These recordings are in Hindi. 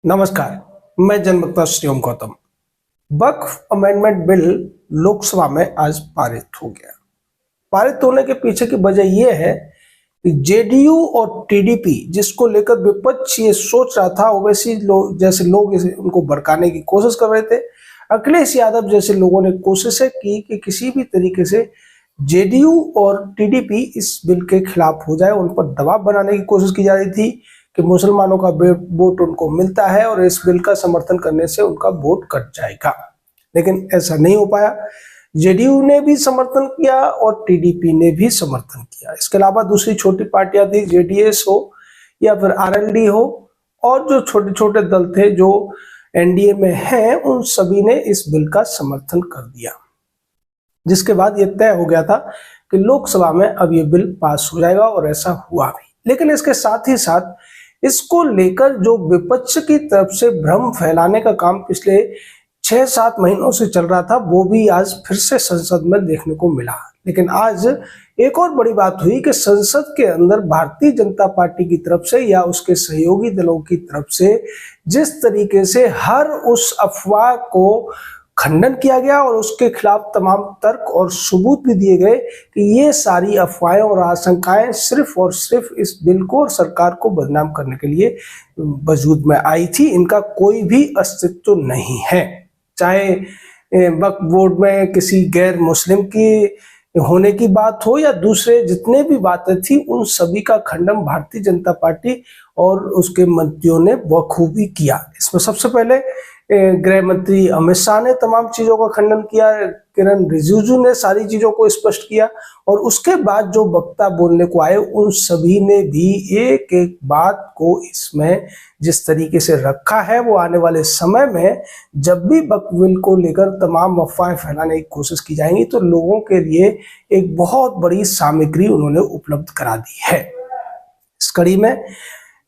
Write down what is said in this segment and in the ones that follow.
नमस्कार, मैं जनवक्ता श्री ओम गौतम। वक्फ अमेंडमेंट बिल लोकसभा में आज पारित हो गया। पारित होने के पीछे की वजह यह है कि जेडीयू और टीडीपी जिसको लेकर विपक्ष ये सोच रहा था, ओवैसी जैसे लोग उनको भड़काने की कोशिश कर रहे थे। अखिलेश यादव जैसे लोगों ने कोशिशें की कि किसी भी तरीके से जेडीयू और टीडीपी इस बिल के खिलाफ हो जाए, उन पर दबाव बनाने की कोशिश की जा रही थी कि मुसलमानों का वोट उनको मिलता है और इस बिल का समर्थन करने से उनका वोट कट जाएगा। लेकिन ऐसा नहीं हो पाया। जेडीयू ने भी समर्थन किया और टीडीपी ने भी समर्थन किया। इसके अलावा दूसरी छोटी पार्टियां थी, जेडीएस हो या फिर आरएलडी हो, और जो छोटे छोटे दल थे जो एनडीए में हैं, उन सभी ने इस बिल का समर्थन कर दिया, जिसके बाद यह तय हो गया था कि लोकसभा में अब यह बिल पास हो जाएगा, और ऐसा हुआ भी। लेकिन इसके साथ ही साथ इसको लेकर जो विपक्ष की तरफ से भ्रम फैलाने का काम पिछले 6-7 महीनों से चल रहा था, वो भी आज फिर से संसद में देखने को मिला। लेकिन आज एक और बड़ी बात हुई कि संसद के अंदर भारतीय जनता पार्टी की तरफ से या उसके सहयोगी दलों की तरफ से जिस तरीके से हर उस अफवाह को खंडन किया गया और उसके खिलाफ तमाम तर्क और सबूत भी दिए गए कि ये सारी अफवाहें और आशंकाएं सिर्फ और सिर्फ इस बिल को और सरकार को बदनाम करने के लिए वजूद में आई थी, इनका कोई भी अस्तित्व नहीं है। चाहे वक्फ बोर्ड में किसी गैर मुस्लिम की होने की बात हो या दूसरे जितने भी बातें थी, उन सभी का खंडन भारतीय जनता पार्टी और उसके मंत्रियों ने बखूबी किया। इसमें सबसे पहले गृह मंत्री अमित शाह ने तमाम चीजों का खंडन किया, किरण रिजिजू ने सारी चीजों को स्पष्ट किया, और उसके बाद जो वक्ता बोलने को आए उन सभी ने भी एक एक बात को इसमें जिस तरीके से रखा है, वो आने वाले समय में जब भी वक्फ बिल को लेकर तमाम अफवाहें फैलाने की कोशिश की जाएंगी तो लोगों के लिए एक बहुत बड़ी सामग्री उन्होंने उपलब्ध करा दी है। इस कड़ी में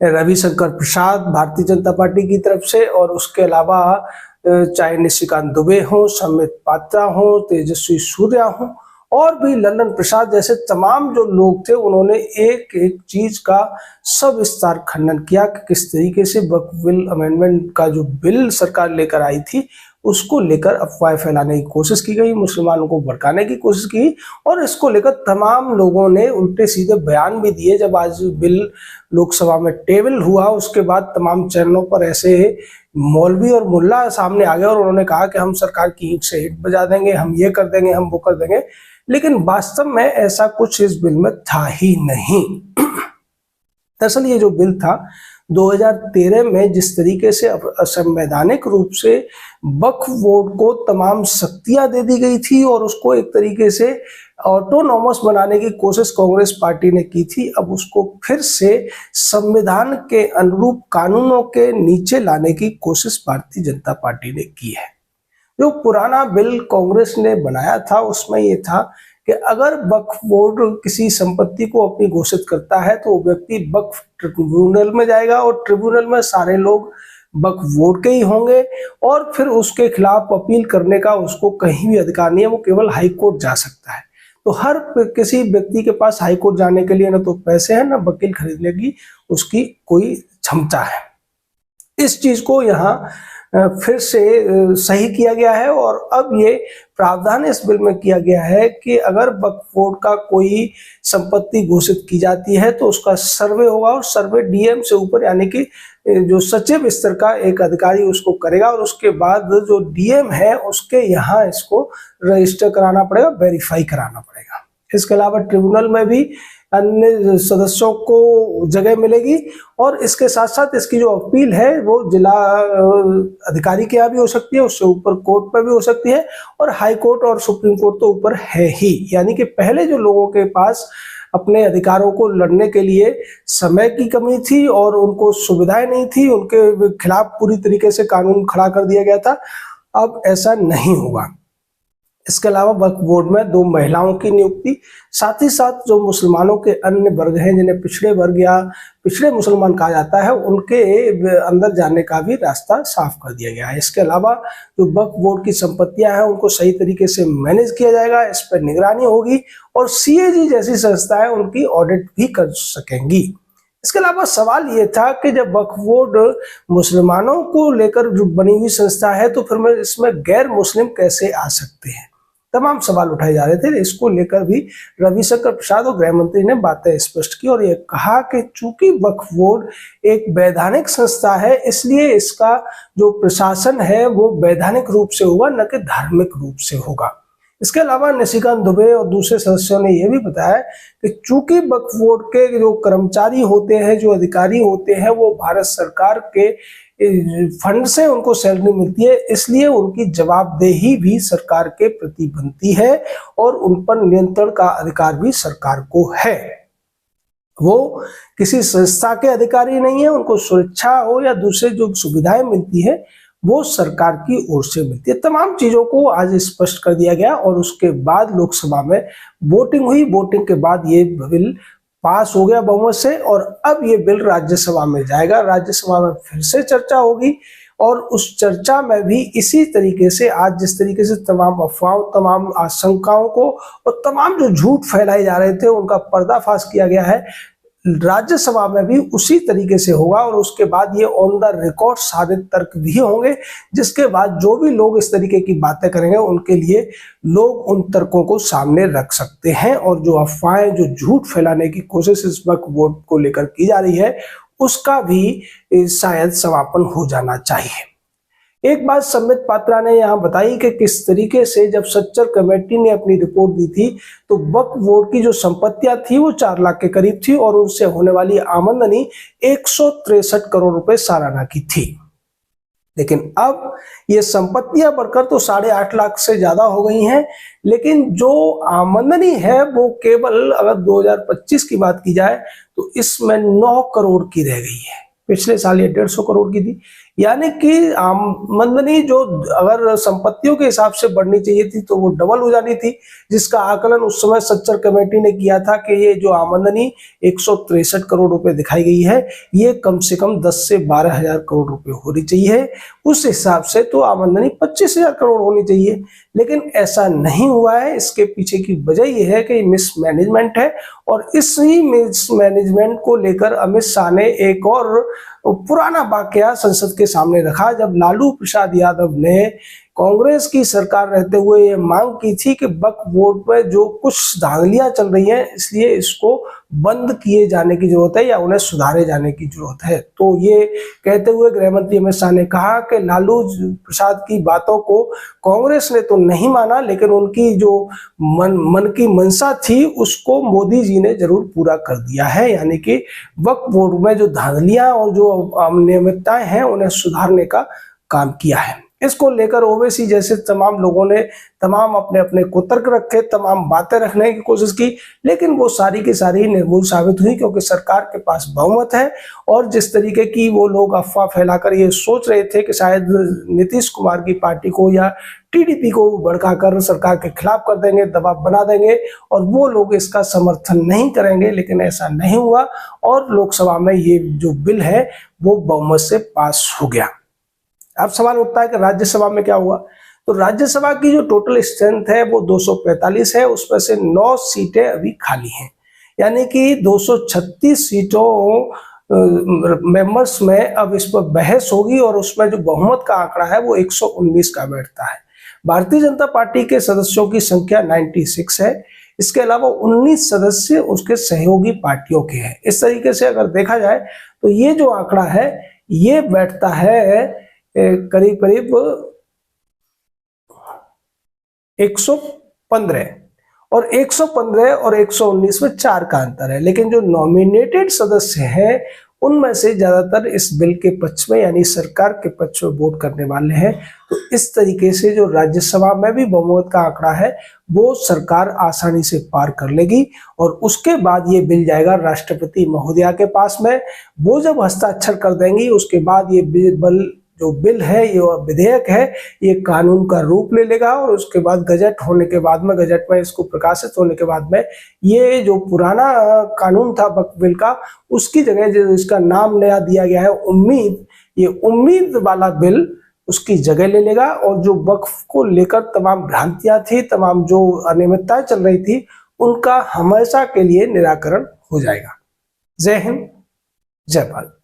रविशंकर प्रसाद भारतीय जनता पार्टी की तरफ से, और उसके अलावा चाहे निशिकांत दुबे हो, संबित पात्रा हो, तेजस्वी सूर्या हो, और भी ललन प्रसाद जैसे तमाम जो लोग थे, उन्होंने एक एक चीज का सविस्तार खंडन किया कि किस तरीके से वक्फ बिल अमेंडमेंट का जो बिल सरकार लेकर आई थी उसको लेकर अफवाह फैलाने की कोशिश की गई, मुसलमानों को भड़काने की कोशिश की, और इसको लेकर तमाम लोगों ने उल्टे सीधे बयान भी दिए। जब आज बिल लोकसभा में टेबल हुआ उसके बाद तमाम चैनलों पर ऐसे मौलवी और मुल्ला सामने आ गए और उन्होंने कहा कि हम सरकार की ईंट से ईंट बजा देंगे, हम ये कर देंगे, हम वो कर देंगे। लेकिन वास्तव में ऐसा कुछ इस बिल में था ही नहीं। दरअसल ये जो बिल था 2013 में जिस तरीके से असंवैधानिक रूप से वक्फ बोर्ड को तमाम शक्तियां दे दी गई थी और उसको एक तरीके से ऑटोनॉमस बनाने की कोशिश कांग्रेस पार्टी ने की थी, अब उसको फिर से संविधान के अनुरूप कानूनों के नीचे लाने की कोशिश भारतीय जनता पार्टी ने की है। जो पुराना बिल कांग्रेस ने बनाया था उसमें यह था कि अगर वक्फ बोर्ड किसी संपत्ति को अपनी घोषित करता है तो व्यक्ति वक्फ ट्रिब्यूनल में जाएगा और ट्रिब्यूनल में सारे लोग वक्फ बोर्ड के ही होंगे, और फिर उसके खिलाफ अपील करने का उसको कहीं भी अधिकार नहीं है, वो केवल हाई कोर्ट जा सकता है। तो हर किसी व्यक्ति के पास हाई कोर्ट जाने के लिए ना तो पैसे हैं, ना वकील खरीदने की उसकी कोई क्षमता है। इस चीज को यहाँ फिर से सही किया गया है, और अब ये प्रावधान इस बिल में किया गया है कि अगर वक्फ बोर्ड का कोई संपत्ति घोषित की जाती है तो उसका सर्वे होगा, और सर्वे डीएम से ऊपर यानी कि जो सचिव स्तर का एक अधिकारी उसको करेगा, और उसके बाद जो डीएम है उसके यहाँ इसको रजिस्टर कराना पड़ेगा, वेरीफाई कराना पड़ेगा। इसके अलावा ट्रिब्यूनल में भी अन्य सदस्यों को जगह मिलेगी, और इसके साथ साथ इसकी जो अपील है वो जिला अधिकारी के यहाँ भी हो सकती है, उससे ऊपर कोर्ट पर भी हो सकती है, और हाई कोर्ट और सुप्रीम कोर्ट तो ऊपर है ही। यानी कि पहले जो लोगों के पास अपने अधिकारों को लड़ने के लिए समय की कमी थी और उनको सुविधाएं नहीं थी, उनके खिलाफ पूरी तरीके से कानून खड़ा कर दिया गया था, अब ऐसा नहीं होगा। इसके अलावा वक्फ बोर्ड में 2 महिलाओं की नियुक्ति, साथ ही साथ जो मुसलमानों के अन्य वर्ग हैं जिन्हें पिछड़े वर्ग या पिछड़े मुसलमान कहा जाता है, उनके अंदर जाने का भी रास्ता साफ कर दिया गया है। इसके अलावा जो वक्फ बोर्ड की संपत्तियां हैं उनको सही तरीके से मैनेज किया जाएगा, इस पर निगरानी होगी, और सीएजी जैसी संस्थाएं उनकी ऑडिट भी कर सकेंगी। इसके अलावा सवाल ये था कि जब वक्फ बोर्ड मुसलमानों को लेकर जो बनी हुई संस्था है तो फिर में इसमें गैर मुस्लिम कैसे आ सकते हैं, तमाम सवाल उठाए जा रहे थे। इसको लेकर भी रविशंकर प्रसाद और गृह मंत्री ने बातें स्पष्ट की और ये कहा कि चूंकि वक्फ बोर्ड एक वैधानिक संस्था है इसलिए इसका जो प्रशासन है वो वैधानिक रूप से होगा, न कि धार्मिक रूप से होगा। इसके अलावा निशिकांत दुबे और दूसरे सदस्यों ने यह भी बताया कि चूंकि वक्फ बोर्ड के जो कर्मचारी होते हैं, जो अधिकारी होते हैं, वो भारत सरकार के फंड से उनको सैलरी मिलती है, इसलिए उनकी जवाबदेही भी सरकार के प्रति बनती है और उन पर नियंत्रण का अधिकार भी सरकार को है। वो किसी संस्था के अधिकारी नहीं है, उनको सुरक्षा हो या दूसरे जो सुविधाएं मिलती है वो सरकार की ओर से मिलती है। तमाम चीजों को आज स्पष्ट कर दिया गया और उसके बाद लोकसभा में वोटिंग हुई। वोटिंग के बाद ये बिल पास हो गया बहुमत से और अब ये बिल राज्यसभा में जाएगा। राज्यसभा में फिर से चर्चा होगी और उस चर्चा में भी इसी तरीके से आज जिस तरीके से तमाम अफवाहों, तमाम आशंकाओं को और तमाम जो झूठ फैलाए जा रहे थे उनका पर्दाफाश किया गया है, राज्यसभा में भी उसी तरीके से होगा और उसके बाद ये ऑन द रिकॉर्ड सारे तर्क भी होंगे, जिसके बाद जो भी लोग इस तरीके की बातें करेंगे उनके लिए लोग उन तर्कों को सामने रख सकते हैं और जो अफवाहें, जो झूठ फैलाने की कोशिश इस वक्त वोट को लेकर की जा रही है उसका भी शायद समापन हो जाना चाहिए। एक बात संबित पात्रा ने यहाँ बताई कि किस तरीके से जब सच्चर कमेटी ने अपनी रिपोर्ट दी थी तो वक्फ बोर्ड की जो संपत्तियां थी वो 4 लाख के करीब थी और उनसे होने वाली आमदनी 163 करोड़ रुपए सालाना की थी। लेकिन अब ये संपत्तियां बढ़कर तो 8.5 लाख से ज्यादा हो गई हैं, लेकिन जो आमदनी है वो केवल अगर 2025 की बात की जाए तो इसमें 9 करोड़ की रह गई है। पिछले साल ये 150 करोड़ की थी, यानी कि आमदनी जो अगर संपत्तियों के हिसाब से बढ़नी चाहिए थी तो वो डबल हो जानी थी, जिसका आकलन उस समय सच्चर कमेटी ने किया था कि ये जो आमदनी 163 करोड़ रुपए दिखाई गई है ये कम से कम 10 से 12 हजार करोड़ रुपए होनी चाहिए। उस हिसाब से तो आमदनी 25,000 करोड़ होनी चाहिए, लेकिन ऐसा नहीं हुआ है। इसके पीछे की वजह यह है कि मिसमैनेजमेंट है और इसी मिसमैनेजमेंट को लेकर अमित शाह ने एक और पुराना वाकया संसद के सामने रखा जब लालू प्रसाद यादव ने कांग्रेस की सरकार रहते हुए ये मांग की थी कि वक्फ बोर्ड पर जो कुछ धांधलियां चल रही हैं इसलिए इसको बंद किए जाने की जरूरत है या उन्हें सुधारे जाने की जरूरत है। तो ये कहते हुए गृह मंत्री अमित शाह ने कहा कि लालू प्रसाद की बातों को कांग्रेस ने तो नहीं माना, लेकिन उनकी जो मन की मंशा थी उसको मोदी जी ने जरूर पूरा कर दिया है, यानी कि वक्फ बोर्ड में जो धांधलियां और जो अनियमितताएं हैं उन्हें सुधारने का काम किया है। इसको लेकर ओवैसी जैसे तमाम लोगों ने तमाम अपने अपने कुतर्क रखे, तमाम बातें रखने की कोशिश की, लेकिन वो सारी की सारी निर्मूल साबित हुई क्योंकि सरकार के पास बहुमत है। और जिस तरीके की वो लोग अफवाह फैलाकर ये सोच रहे थे कि शायद नीतीश कुमार की पार्टी को या टीडीपी को भड़काकर सरकार के खिलाफ कर देंगे, दबाव बना देंगे और वो लोग इसका समर्थन नहीं करेंगे, लेकिन ऐसा नहीं हुआ और लोकसभा में ये जो बिल है वो बहुमत से पास हो गया। अब सवाल उठता है कि राज्यसभा में क्या हुआ। तो राज्यसभा की जो टोटल स्ट्रेंथ है वो 245 है, उसमें से 9 सीटें अभी खाली हैं, यानी कि 236 सीटों मेंबर्स में अब इस पर बहस होगी और उसमें जो बहुमत का आंकड़ा है वो 119 का बैठता है। भारतीय जनता पार्टी के सदस्यों की संख्या 96 है। इसके अलावा 19 सदस्य उसके सहयोगी पार्टियों के हैं। इस तरीके से अगर देखा जाए तो ये जो आंकड़ा है ये बैठता है करीब करीब 115 और 115 और 119 में 4 का अंतर है, लेकिन जो नॉमिनेटेड सदस्य हैं उनमें से ज्यादातर इस बिल के पक्ष में यानी सरकार के पक्ष में वोट करने वाले हैं। तो इस तरीके से जो राज्यसभा में भी बहुमत का आंकड़ा है वो सरकार आसानी से पार कर लेगी और उसके बाद ये बिल जाएगा राष्ट्रपति महोदया के पास में। वो जब हस्ताक्षर कर देंगी उसके बाद ये बिल है, ये विधेयक है, ये कानून का रूप ले लेगा और उसके बाद गजट होने के बाद में, गजट में इसको प्रकाशित होने के बाद में ये जो पुराना कानून था वक्फ बिल का उसकी जगह जो इसका नाम नया दिया गया है उम्मीद, ये उम्मीद वाला बिल उसकी जगह ले लेगा और जो वक्फ को लेकर तमाम भ्रांतियां थी, तमाम जो अनियमितताएं चल रही थी उनका हमेशा के लिए निराकरण हो जाएगा। जय हिंद। जय भारत।